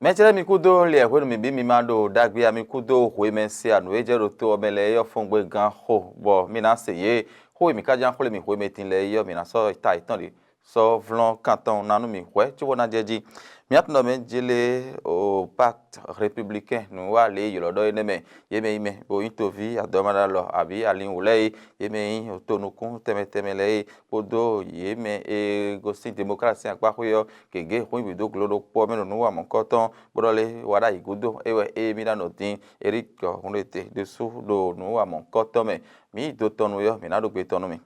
Mechele mi kudo le hwenu mi bi mi mando dagbe mi kudo hwe mense anu ejero to omele yo fongbe gan ho bo mi na seye ho mi ka jan hole mi hwe metin le yo mi na so ita itan de so vlon canton nanu mi hwe ti wona jeji mi atno me jele au pacte républicain nu wa le yo lodo eneme yeme ime bo intovi adomada lo abi alin wule yeme otonukun temetemele podo yeme e gosi démocratie akpa yo kege ho ibido glodo po menu nu wa monkoton bodole wada igudo ewe e mi na notin eric hunete de su do nu wa monkoton me mi do tonu yo mi na do gbe tonu mi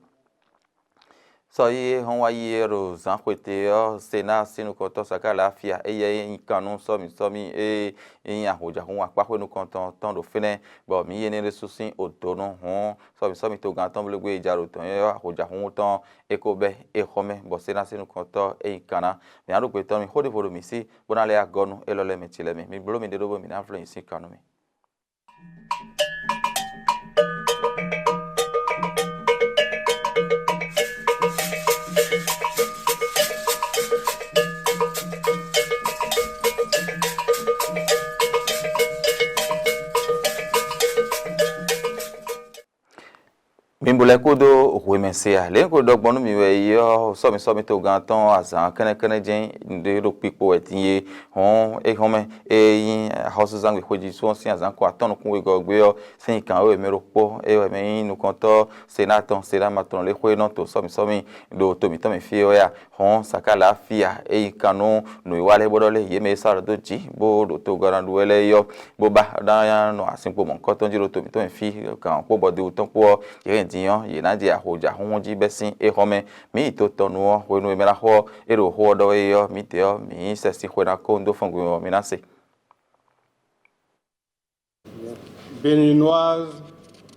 so ye hon wa ye ro zan kwete yo sena sinu koto saka lafia eye yin kanu so mi yin ahoja hun apa pe nu konton ton do fene bo mi ye ni resusin odonu hun so mi to gan ton blegbe ijaro ton yo ahoja hun ton ekobe ehome bo sena sinu koto yin kana mi aro pe ton mi hode foro mi si bona le agonu elole mi chile mi blo mi de do mi na influence kanu mi Mimbule kudo hwemensia le ko dogbonu mi we yo so mi to gan ton azan kene jen de ro pipo etinye hon e home yin house zangwe hoji so sin azan ko aton kun we gogbe yo sin kan we mi ro po e we mi nu konto senaton maton le hwe non to so mi do to mi fi o ya hon saka la fia e kanu no iwale bodole ye me sar do ji bo do to garandu wele yo bo ba dan no asinpo mon konton jiro to mi fi kan po bode uton po diyan yena dia hoja honji besin e home mi to tonu wenu emera ho ero ho do yo mi te yo mi se si hwena kondo fongu mi na se Béninoise,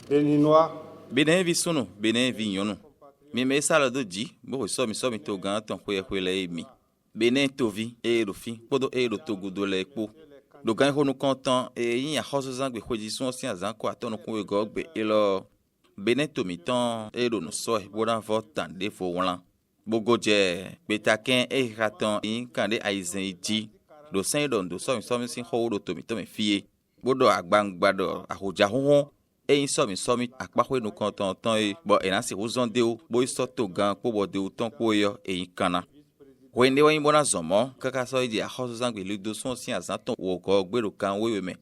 Béninois. Benin vi sunu, Benin vi yonu. Mi me sala do ji, bo so mi to gan ton hwe le mi. Benin to vi e ro fi, podo e ro to gudo le epo. Do gan ho nu kontan e yin ya hoso zangbe hoji so si azan ko atonu kun we gogbe e lo Benin to mi ton e ro no so e bodan votan de fo wlan. Bogo je betaken e raton in kande aizen ji. Do sen don do so mi sin ho ro to mi fie. Bodo agbangba do ahoja honhon e yin so mi akpa hwe no kontan ton e bo e na se uzon de o bo iso to gan po bo de o ton po yo e yin kana. Wende wa yin bona zomo kaka so ide a hoso zangbe le do so sin azan ton wo go gbero kan wewe me.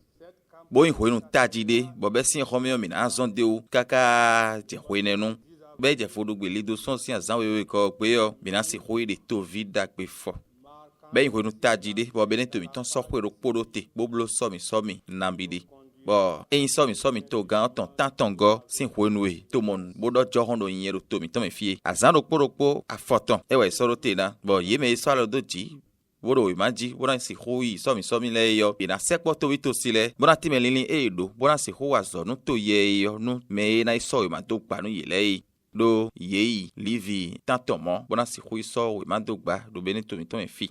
Bo yin hwe no tajide bo be sin home mi na azon de o kaka je hwe nenu be je fodo gbe le do so sin azan wewe ko pe yo mi na se hwe de to vida pe fo. Be yin hwe no tajide bo be ne to mi ton so hwe ro porote bo blo so mi nambide. Bo e yin so mi to gan ton tanton go sin hwe no e to mon bodo jo hondo yin ro to mi fie azan ro poropo afoton e we so ro te na bo ye me so lo do ji bodo imaji bona si hoi so mi le yo ina sekpo to wito sile bona ti melini e do bona si ho wazo nu to ye yo nu me na so ma to pa nu ye le do ye livi tantomo bona si hoi so ma do gba do beni to mi fi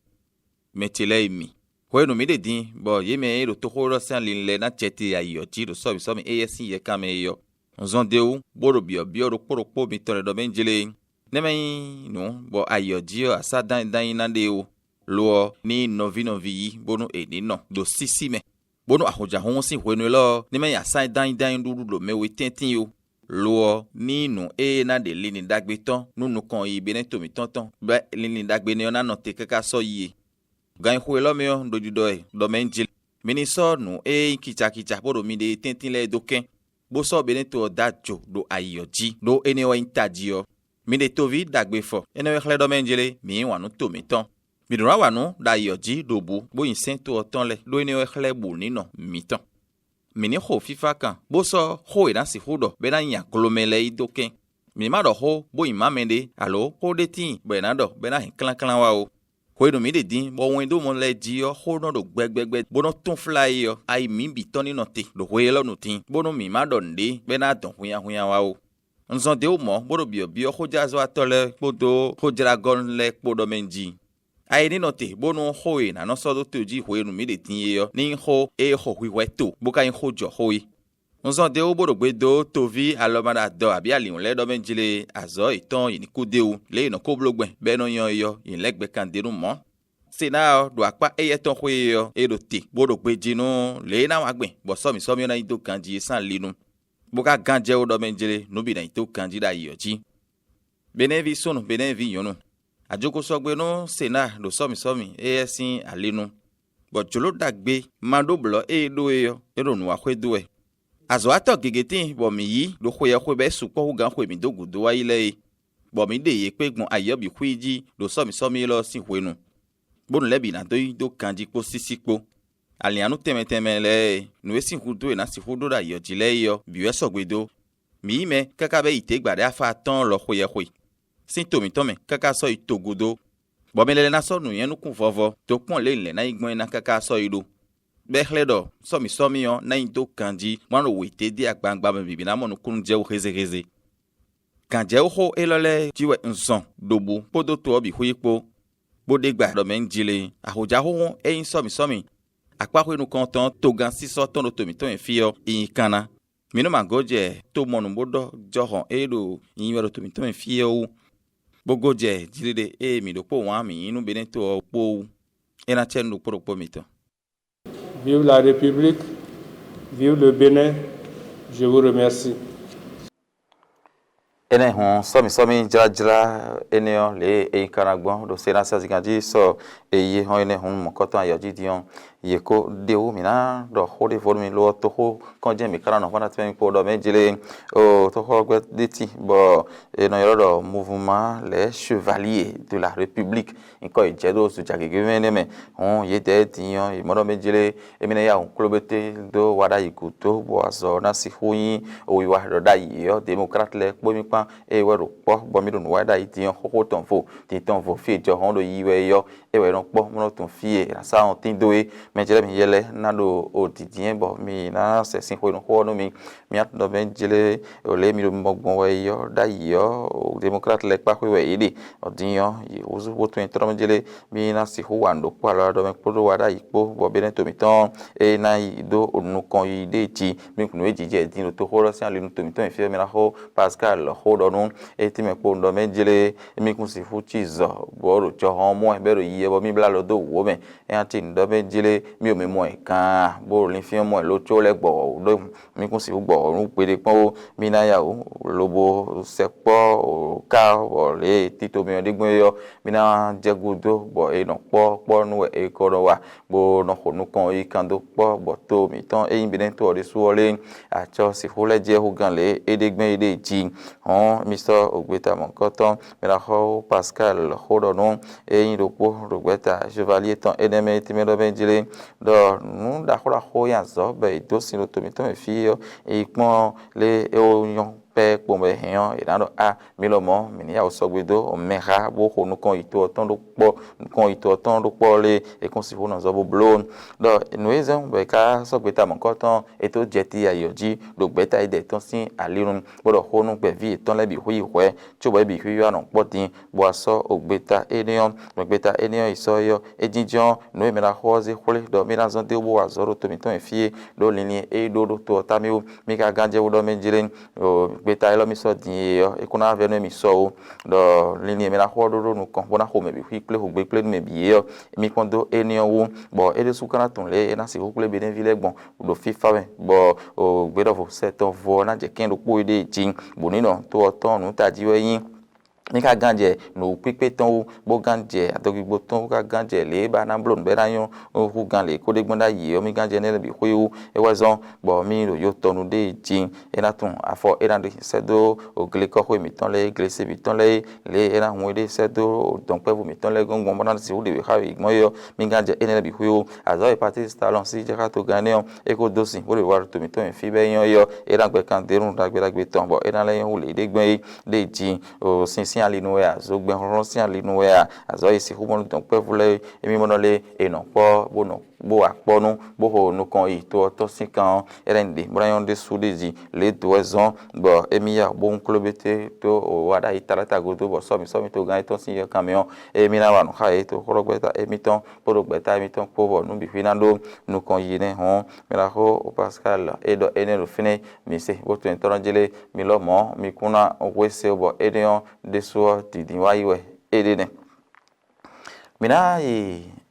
metele mi ho no mi de din bo ye me ro to ho ro san le na cheti ayo ji do so mi esi ye kame yo nzon de u bodo bio ro poro mi tore do benjele ne me no bo ayo ji asa dan na de u lo ni novi bono e ni no do sisi me bono ahoja hon sin hwenu lo ni me ya sai dan duru do me we tentin yo lo ni nu e na de lini dagbe ton nunu kan yi Benin to mi tonton be lini dagbe ni ona no te kaka so yi gan hwe lo me yo doju do e do menjil mini so nu e kicha bodo mi de tentin le doken bo so Benin to dajo do ayoji do ene wa intaji yo mi de to vi dagbe fo ene we khle do menjile mi wa nu to mi ton Midura wanu da yoji dobu bo yin to oton le lo ni o khle bu ni no mitan mini ho fifa kan bo so ho ina si hudo be na yan kolomele idoken mi ma do ho bo yin mamende alo ho de tin be na do be na hin klan wa o ho do mi de din bo won do mo le ji o ho no do gbegbegbe bo no tun fly yo ai mi bi ton ni no te do ho ye lo no tin bo no mi ma do nde be na don huya wa o nzon de o mo bo do bio ho jazo atole podo ho dragon le podo menji ai ni note bono hoi na no so do toji hoi nu mi de tin yo ni ho e ho wi weto buka in ho jo hoi nzo de o bodo gbe do tovi alomada do abi ali le do menjile azo iton yin ku de o le no ko blogben be no yan yo yin legbe kan de nu mo Sénat do akpa eyeton hwe yo e do te bo do gbeji no le na wa gben bo so mi na ito kanji san linu bo ka ganje o do menjele no bi na ito kanji da yoji benen vi sonu benen vi yonu ajoko so gbe no Sénat do so mi esin alinu bo jolo dagbe mando blo e do yo e do nu wa hwe do e azo ato gegetin bo mi yi do hwe be su po gan hwe mi do gudo wa ile bo mi de ye pe gbon ayobi hwiji do so mi lo si hwenu bonu lebi na do kanji po sisipo alianu teme le nu esi hudo na si hudo da yoji le yo biwe sogbedo mi me kaka be ite gbade afa tan lo hwe sin tomi tome kaka so itogodo bo mi le na so nu yen nu kun vovo to pon le na igbon na kaka so ido be hledo so mi yo na indo kanji wan ro wete di agbangba me bibi na mo nu kun je o heze kanje o ho elole jiwe nson dobu podo to obi huipo bodegba do menjile ahoja ho eyin so mi akpa ho enu kan tan to gan siso ton do tomi ton fi yo yin kana mi no magoje to monu bodo johon edo yin wero tomi ton fi yo bogoje jilide mi do po wan mi inu benen to po ena chen do po mi to. Vive la République, vive le Bénin, je vous remercie. Ene hon somi jira eneo le eikanagbon do Sénat saziganji so eye hon ene hon mokotan yoji dion yeko deu mina do hode volume lo to ho konje mi kana no fana twen po do mejile o to ho gbe deti bo eno yoro do mouvement les chevaliers de la République inko ijedo su jagege meneme hon yede dion e modo mejile emine ya on klobete do wada yikuto bo azo na si hoyin o yiwa do da yo démocrate le pomi pa e wero po bo mi do wada idion ho ton fo ti ton fo fi jo hon do yiwe yo e wero po mo ton fi e sa on tin do e menjele mi yele na do odidien bo mi na se sin ho no mi at do menjele o le mi do mogbon we yo da yo démocrate le pa we ide odiyan yi ozu bo to intro menjele mi na si ho wando po ala do me podo wada ipo bo benen to mi ton e na do onu kon ide ti mi kunu e jije din to ho ro si ale nu to mi ton fi mi na ho Pascal ho do nu e ti me po do menjele mi kun si fu chizo bo ro jo hon mo e be ro yi e bo mi bla lo do wo me e anti ndo menjele mi o me mo e kan bo rin fi mo e lo cho le gbo do mi kun si gbo orun pere pon o mi na ya o lobo sepo o ka o le ti to mi o digbon yo mi na je gudo bo e no po nu e ko ro wa bo no ho nu kan yi kan do po bo to mi ton e yin binen to ori su ole a cho si fu le je hu gan le e degben ide ji hon Mr. Ogbeta mon koton mi la ho Pascal ho do nu e yin do po Ogbeta chevalier ton eneme ti me do benjile do nu da ho ya zo be do sin to mi ton fi yo e pon le e o yon pe po me hen e dan do a mi lo mo mi ni ya o sogbedo o mera bo ho nu kan ito ton do po le e kon si ho na zo bo blon do nu ezon be ka Ogbeta mon koton e to jeti ayoji do gbeta ide ton sin alirun bo do ho nu pe vi ton le bi hu yi hwe cho bo bi hu yo na po tin bo aso Ogbeta enion iso yo e jinjon nu e me la ho ze hole do mi na zon de bo azoro to mi ton fi do linie e do to ta mi ka ganje wo do menjire Ogbeta elo mi so din yo e kuna ave no mi so do linie me la ho do nu kon bona ho me bi hu ple ho gbe ple me bi yo mi kondo enion wo bo e de su kana ton le e na si ho ple be den vile gbon do fifa we bo Ogbedo fo seton vo na je ken do po ide jin bonino to ton nu ta jiwe yin ni ka ganje no pipe ton bo ganje adogigbo ton ka ganje le ba na blon be rayon hu gan le ko de gbon da yi o mi ganje ne bi hoyu e wazon bo mi ro yo tonu de jin e na tun afo e na de sedo ogle ko ho mi ton le glese bi ton le e na hu de sedo don pe bu mi ton le gongon bona si hu de bi ha igmo yo mi ganje e ne bi hoyu azo e parti stalon si je ka to ganeon e ko dosin bo le war to mi ton fi be yon yo e na gbe kan derun dagbe ton bo e na le yon hu le de gbon de jin o sin alinu ya zo gbe ron si alinu ya azo isi hu mo don pe vule emi mo no le e no po bo no bo aponu bo ho nu kan yi to sin kan erende brayon de sudezi le doison bo emi ya bo nklobete to o wada itarata godo bo so mi to gan to sin yo camion emi na wa no ha e to Ogbeta emi ton po bo nu bi finando nu kan yi ne hon mi la ho Pascal e do ene ro fine mi se bo to entoranjele mi lo mo mi kuna wese bo edeon de so didin wa iwe edene mina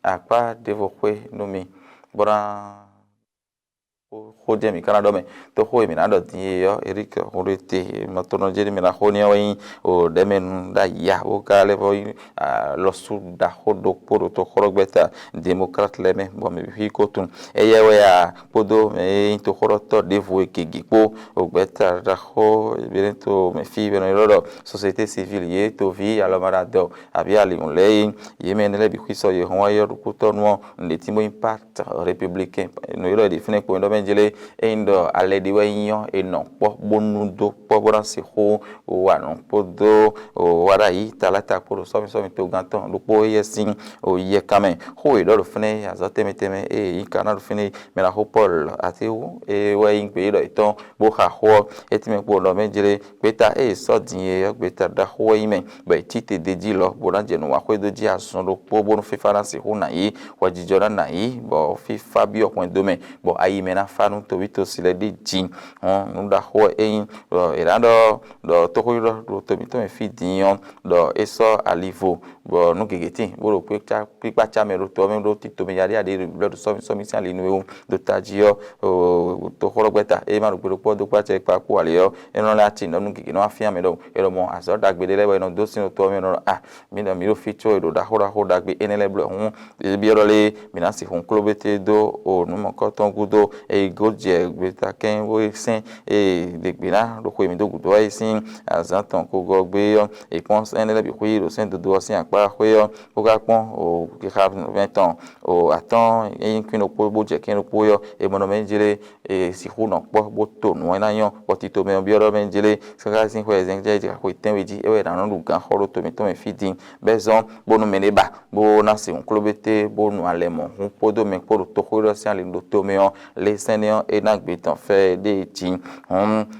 akpa développé nomi bora hoje mi kana dome to ho mi na do tin yo Eric horete matono jeri mi na honi wi o demen da ya o kale bo lo suda hodo poro to horogbeta democrat leme bo mi hi kotun eyewe ya podo me to horoto devo kegipo ogbeta da ho birento me fi beno loro société civile ye to vi alomarado abia li on lei yemen le bi khiso ye hon yo kuto no ndetimo impact républicain no yo define ko ndo menjele endo aledi wenyo eno po bonudo po bransi ho wa no podo o wara yi talata ko so mi to ganton do po yesin o ye kamen ho e do fene azote meteme e kana do fene me la ho pol ati wo e wa yin pe do iton bo ha ho etime po do menjele beta e so din ye beta da ho ime be tite deji lo bo na je no wa ko do ji asun do po bo no fi faransi ho na yi wa jijora na yi bo fi fabio point domain bo ayi mena fanu to wito sile di jin nunda ho ein erando do to ho do to mito me fi dion do eso alivo bo no gegeti bo ro pe pipa cha me ro to me ro ti to me yari ade do so mi san linu do tajio to ho ro gbeta e ma ro pe ro po do pa che pa ku ale yo eno lati no nu gege no afia me do ero mo aso dagbede le no do sin to me no mi no mi ro feature do da ho dagbe enele blo bi ro le mi na si hon klobete do o no mo ko ton gudo e godje gbeta ken wo sin e de gbina do ko mi do gudo e sin azanton ko go gbe yo e pon enele bi kwi ro sin do sin apa ko yo ko ga pon o ki ha 20 ans o atan e kin po bo je kin po yo e mo no menjele e si hu no po bo to no na yan o ti to me bi ro menjele so ga sin ko ezen je ko ten weji e we na no lu gan horo to me feeding bezon bo no meneba bo na si un klobete bo no alemo un podo me ko to ko ro sin le do to me on le senior e na gbe tan fe de tin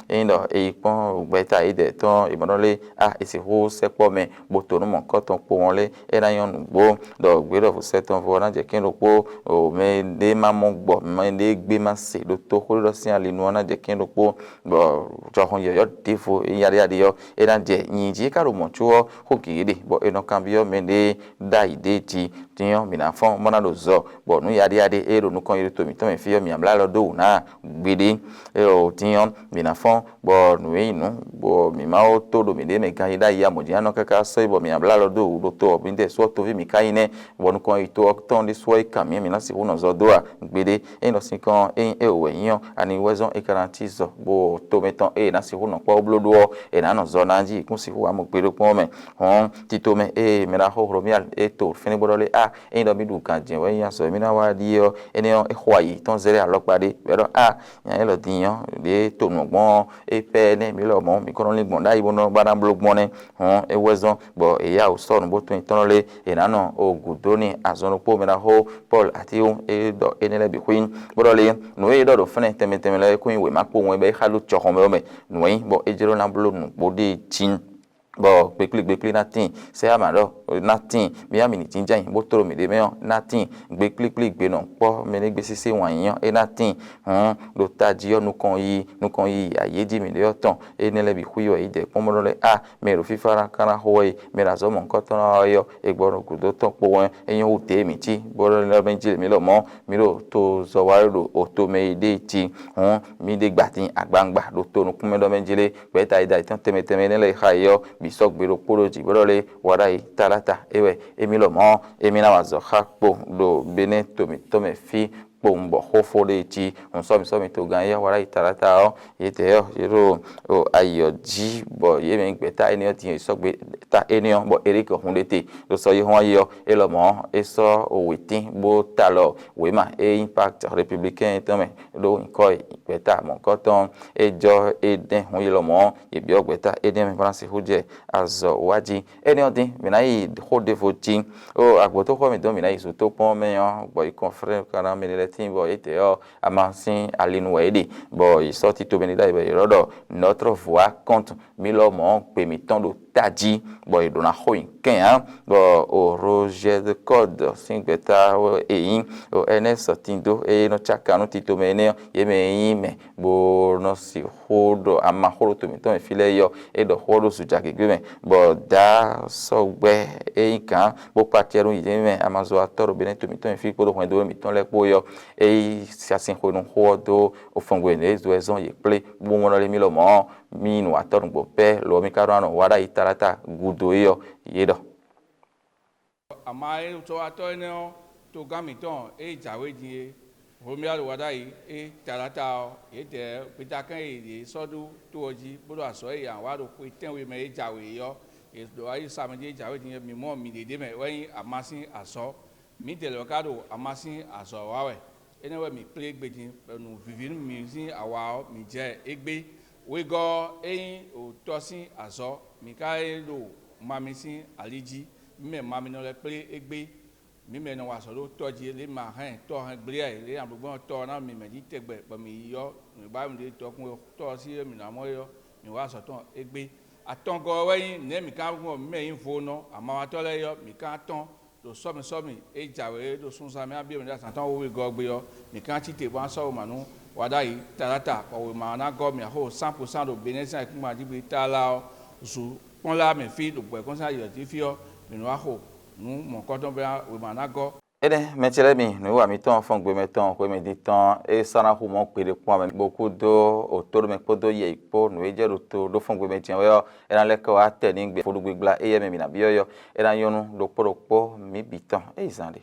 e no e pon gbeta e de ton e mo le e si ho se po me bo to no mo ko ton po won le e na yan bo do gbe do se ton vo na je kin ro po o me de ma mo gbo me de gbe ma se do to ko ro sin le no na je kin ro po bo jo hon yo defo e yari ade yo e na je yin ji ka ro mo chuo ho gide bo e no kan bi yo me de da ide ti tiyan mi na fon mo na do zo bo nu yari ade e ro nu kan yiri to mi fi yo mi am la lo do na gbede e o tiyan mi na fon bo nu e nu bo mi ma o to do mi de me kan ida ya mo jian no kaka so bo mi am la lo do to bi de so to vi mi kai ne bo nu kan ito ton de so e kan mi na si ho no zo do a gbede e no si kan e o we yan ani wezon e garantizo bo to meton e na si ho no pa oblodo e na no zo na ji kun si ho am gbede pon me ti to me e me na ho ro mi al e to fini bo le e do mi du kan jin we yan so mi na wa di yo ene e hwayi ton zere alopade pero yan lo diyan de to no gbon e pe ne mi lo mo mi ko le gbon da ibo no ba na blogbon ne e wezon bo e ya o so no bo to ton le e na no o gudoni azono po me na ho Paul ati o e do enele bi queen bo le no e do fene teme le queen we ma po won be halu cho ho me no yin bo e jero na blo no bo de tin bo gbekli natin se amaro natin mi ami ni tinja yin bo toro mi de meyan natin gbekli gbe no po me ne gbe sise wan yan e natin lo taji yo nu kan yi aye di mi de otan e ne le bi kuyo e de pon mo le me ro fi fara kana ho e me ra zo mo nkan ton ayo e gboro gudo ton po won eyan o te mi ti bo le benji mi lo mo mi ro to zo wa ro o to me de ti mi de gba tin agbangba lo to nu kun me do benjile pe ta ida ton teme ne le ha yo bisok biro poroji borole warai talata ewe emilo mo emina wazo hakpo do bene to me fi pombo hofole ti on so mi to gan ya warai talata o yete yo jero o ayoji bo ye me gbeta eniyan ti so gbe ta eniyan bo erike hundete lo so ye won yo elo mo eso o wetin bo talo we ma impact républicain to me do nko gbeta mo ko ton ejo eden hun ye lo mo ye bi ogbeta eden me balance huje azo waji eniyan din me na yi ho devoti o agbo to ko mi do mi na yi so to pon me yan bo i confrère kana me le tin bo ete yo amansin alinu wede bo i sorti to benida be rodo notre voix compte mi lo mo pe mi ton do tadji bo idona hoin ken bo o Roger de Code singbeta o ein o NS tindo e no chaka no tito mene yeme ime bo no si hodo ama horo to mi to me file yo e do horo su jake gbe bo da so gbe e kan bo patieru yeme amazo atoro bene to mi to me fi podo hwen do mi ton le po yo e si asin ho no hodo o fongwe ne zo ezon ye ple bo mo no le mi lo mo mi no atoro gbo pe lo mi karo ano wada itarata gudo yo yedo ama e to ato ne o to gamiton e jawe die homia lo wada yi e tarata o e de pitakan e sodu to oji bodo aso e yan wa do ko tenwe me e jawe yo e do ayi samedi jawe die mi mo mi dede me wen amasin aso mi de lo kado amasin aso wawe ene we mi play gbedin nu vivin mi sin awa mi je egbe we go eyin o tosin aso mi ka e lo mami sin aliji mi mami no le play egbe mi me no wa so lo toji le ma han to han gbe ai le an gbon to na mi me di tegbe pe mi yo mi ba mi de to kun to si mi na mo yo mi wa so ton egbe atongo weyin ne mi ka gun mi yin fo no ama wa to le yo mi ka ton do so mi e jawe do sun sa mi abi mi da san ton wo we go gbe yo mi ka ti te wa so manu wada yi tarata ko we ma na go mi ho 100% do business ai kuma di bi tala su pon la mi fi do gbe kon sa yo ti fi o mi no ho nu mo ko don be we ma na go ene metele mi no wa mi ton fon gbe meton ko mi di ton e sana hu mo pere po ame boku do otoro me podo ye ipo no eje ro to do fon gbe metin we era le ko ate ni gbe fodu gbegla e ye mi na bi yo era yonu do poropo mi bitan e izande